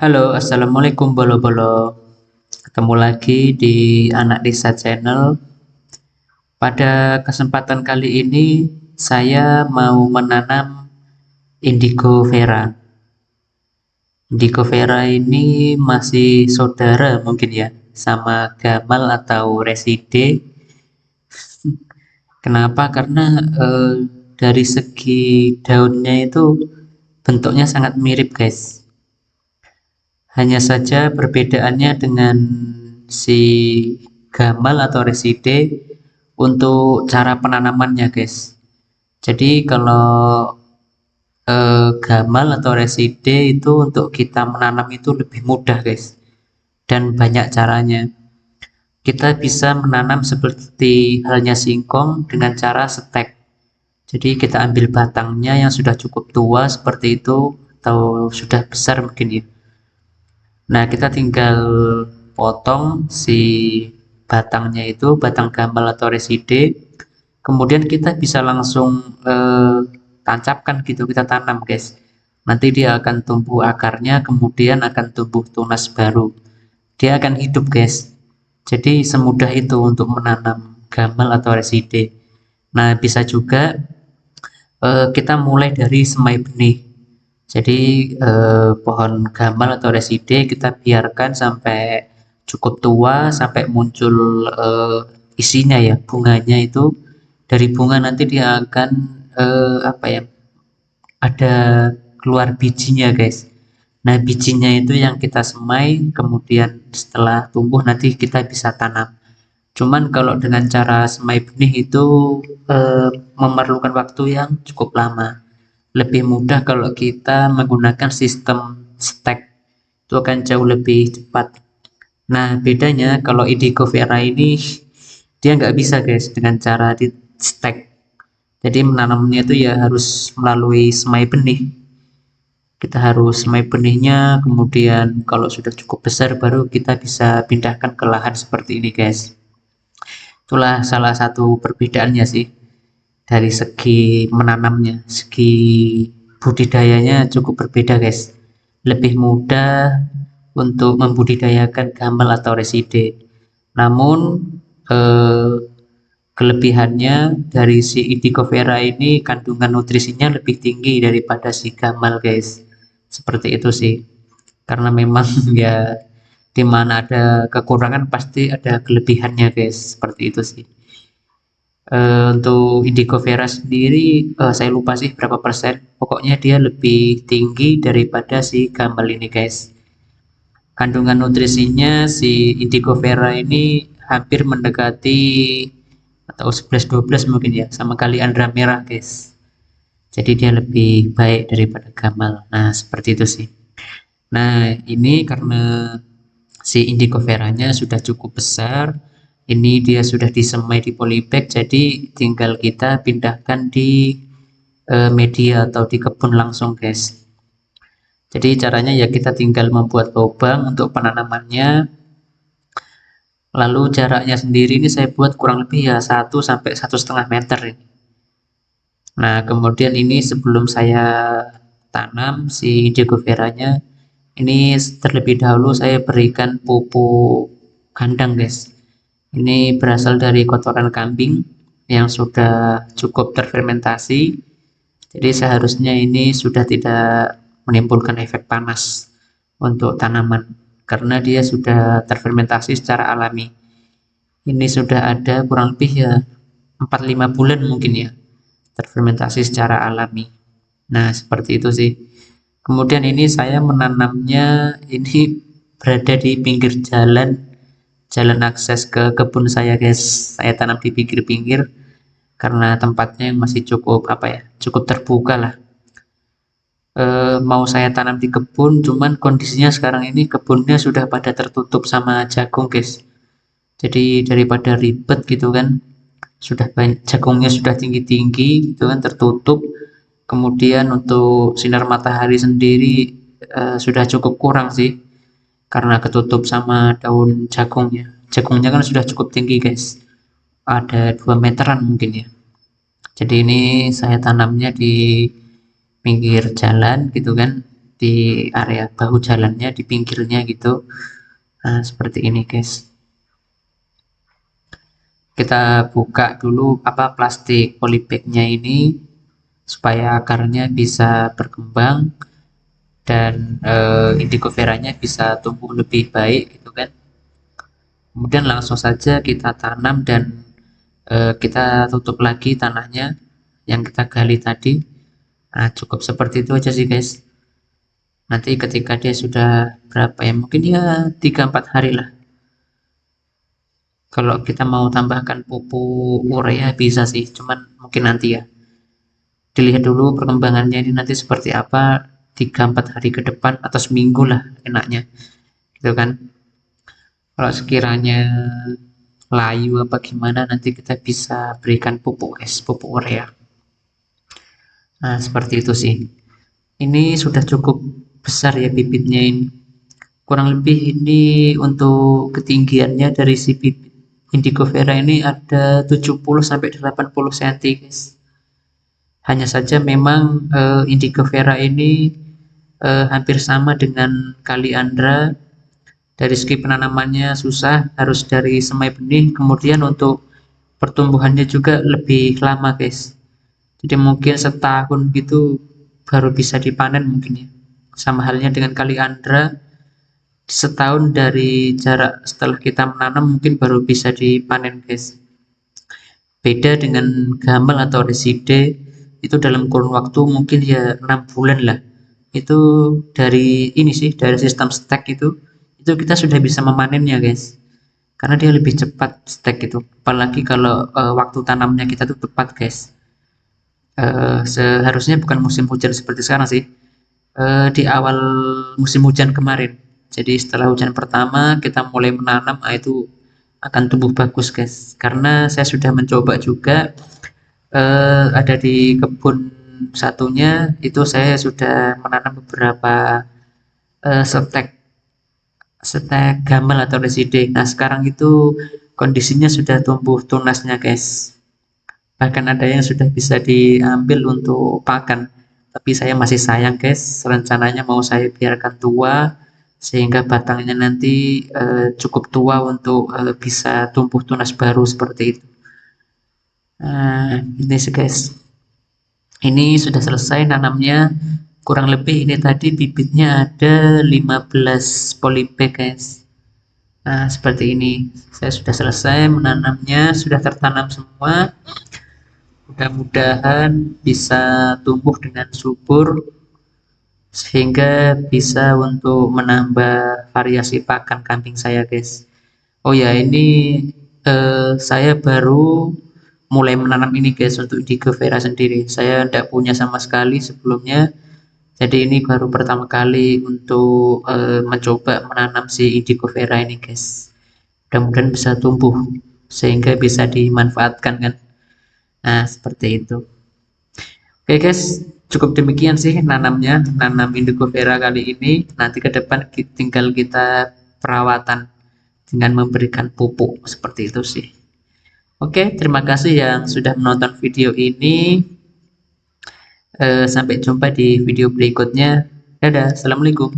Halo, assalamualaikum bolo-bolo. Ketemu lagi di Anak Desa Channel. Pada kesempatan kali ini, saya mau menanam indigo vera. Indigo vera ini masih saudara mungkin ya, sama gamal atau reside. Kenapa? Karena dari segi daunnya itu bentuknya sangat mirip, guys. Hanya saja perbedaannya dengan si gamal atau reside untuk cara penanamannya, guys. Jadi kalau gamal atau reside itu untuk kita menanam itu lebih mudah, guys. Dan banyak caranya. Kita bisa menanam seperti halnya singkong dengan cara stek. Jadi kita ambil batangnya yang sudah cukup tua seperti itu atau sudah besar mungkin ya. Nah, kita tinggal potong si batangnya itu, batang gamal atau reside. Kemudian kita bisa langsung tancapkan gitu, kita tanam, guys. Nanti dia akan tumbuh akarnya, kemudian akan tumbuh tunas baru. Dia akan hidup, guys. Jadi semudah itu untuk menanam gamal atau reside. Nah, bisa juga kita mulai dari semai benih. Jadi pohon gamal atau reside kita biarkan sampai cukup tua, sampai muncul isinya ya, bunganya itu. Dari bunga nanti dia akan apa ya, ada keluar bijinya, guys. Nah, bijinya itu yang kita semai, kemudian setelah tumbuh nanti kita bisa tanam. Cuman kalau dengan cara semai benih itu memerlukan waktu yang cukup lama. Lebih mudah kalau kita menggunakan sistem stek, itu akan jauh lebih cepat. Nah, bedanya kalau indigo vera ini dia nggak bisa, guys, dengan cara di stek. Jadi menanamnya itu ya harus melalui semai benih. Kita harus semai benihnya, kemudian kalau sudah cukup besar baru kita bisa pindahkan ke lahan seperti ini, guys. Itulah salah satu perbedaannya sih. Dari segi menanamnya, segi budidayanya cukup berbeda, guys. Lebih mudah untuk membudidayakan gamal atau reside. Namun eh, kelebihannya dari si indigo vera ini kandungan nutrisinya lebih tinggi daripada si gamal, guys. Seperti itu sih. Karena memang ya di mana ada kekurangan pasti ada kelebihannya, guys. Seperti itu sih. Untuk indigo vera sendiri saya lupa sih berapa persen. Pokoknya dia lebih tinggi daripada si gamal ini, guys. Kandungan nutrisinya si indigo vera ini hampir mendekati atau 11-12 mungkin ya, sama kaliandra merah, guys. Jadi dia lebih baik daripada gamal. Nah, seperti itu sih. Nah, ini karena si indigo veranya sudah cukup besar, ini dia sudah disemai di polybag, jadi tinggal kita pindahkan di media atau di kebun langsung, guys. Jadi caranya ya kita tinggal membuat lubang untuk penanamannya, lalu jaraknya sendiri ini saya buat kurang lebih ya 1 sampai 1,5 meter ini. Nah, kemudian ini sebelum saya tanam si indigo veranya, ini terlebih dahulu saya berikan pupuk kandang, guys. Ini berasal dari kotoran kambing yang sudah cukup terfermentasi. Jadi seharusnya ini sudah tidak menimbulkan efek panas untuk tanaman karena dia sudah terfermentasi secara alami. Ini sudah ada kurang lebih ya 4-5 bulan mungkin ya terfermentasi secara alami. Nah, seperti itu sih. Kemudian ini saya menanamnya ini berada di pinggir jalan, jalan akses ke kebun saya, guys. Saya tanam di pinggir-pinggir karena tempatnya yang masih cukup apa ya, cukup terbuka lah. Mau saya tanam di kebun, cuman kondisinya sekarang ini kebunnya sudah pada tertutup sama jagung, guys. Jadi daripada ribet gitu kan, sudah banyak jagungnya sudah tinggi-tinggi gitu kan, tertutup. Kemudian untuk sinar matahari sendiri sudah cukup kurang sih karena ketutup sama daun jagungnya. Jagungnya kan sudah cukup tinggi, guys. Ada 2 meteran mungkin ya. Jadi ini saya tanamnya di pinggir jalan gitu kan, di area bahu jalannya, di pinggirnya gitu. Nah, seperti ini guys. Kita buka dulu plastik polybagnya ini supaya akarnya bisa berkembang dan indigo veranya bisa tumbuh lebih baik gitu kan. Kemudian langsung saja kita tanam dan kita tutup lagi tanahnya yang kita gali tadi. Nah, cukup seperti itu aja sih guys. Nanti ketika dia sudah berapa ya, mungkin ya 3-4 hari lah. Kalau kita mau tambahkan pupuk urea bisa sih, cuman mungkin nanti ya. Dilihat dulu perkembangannya ini nanti seperti apa 3-4 hari ke depan atau seminggu lah enaknya. Gitu kan. Kalau sekiranya layu apa gimana nanti kita bisa berikan pupuk es, pupuk urea. Nah, seperti itu sih. Ini sudah cukup besar ya bibitnya ini. Kurang lebih ini untuk ketinggiannya dari si bibit indigo vera ini ada 70 sampai 80 cm, guys. Hanya saja memang indigo vera ini hampir sama dengan kaliandra. Dari segi penanamannya susah, harus dari semai benih. Kemudian untuk pertumbuhannya juga lebih lama, guys. Jadi mungkin setahun gitu baru bisa dipanen mungkin ya. Sama halnya dengan kaliandra, setahun dari jarak setelah kita menanam mungkin baru bisa dipanen, guys. Beda dengan gamel atau reside, itu dalam kurun waktu mungkin ya 6 bulan lah. Itu dari ini sih, dari sistem stack itu kita sudah bisa memanennya, guys. Karena dia lebih cepat stack itu. Apalagi kalau waktu tanamnya kita tuh tepat, guys. Seharusnya bukan musim hujan seperti sekarang sih. Di awal musim hujan kemarin. Jadi setelah hujan pertama kita mulai menanam, itu akan tumbuh bagus, guys. Karena saya sudah mencoba juga, ada di kebun satunya itu saya sudah menanam beberapa stek gamel atau reside. Nah, sekarang itu kondisinya sudah tumbuh tunasnya, guys. Bahkan ada yang sudah bisa diambil untuk pakan. Tapi saya masih sayang, guys. Rencananya mau saya biarkan tua sehingga batangnya nanti cukup tua untuk bisa tumbuh tunas baru seperti itu. Nah, ini sih, guys. Ini sudah selesai nanamnya. Kurang lebih ini tadi bibitnya ada 15 polybag, guys. Nah, seperti ini. Saya sudah selesai menanamnya, sudah tertanam semua. Mudah-mudahan bisa tumbuh dengan subur sehingga bisa untuk menambah variasi pakan kambing saya, guys. Oh ya, ini saya baru mulai menanam ini, guys, untuk indigo vera sendiri. Saya tidak punya sama sekali sebelumnya. Jadi ini baru pertama kali untuk mencoba menanam si indigo vera ini, guys. Mudah-mudahan bisa tumbuh sehingga bisa dimanfaatkan kan. Nah, seperti itu. Oke, guys, cukup demikian sih nanam indigo vera kali ini. Nanti ke depan tinggal kita perawatan dengan memberikan pupuk seperti itu sih. Oke, terima kasih yang sudah menonton video ini. Sampai jumpa di video berikutnya. Dadah, assalamualaikum.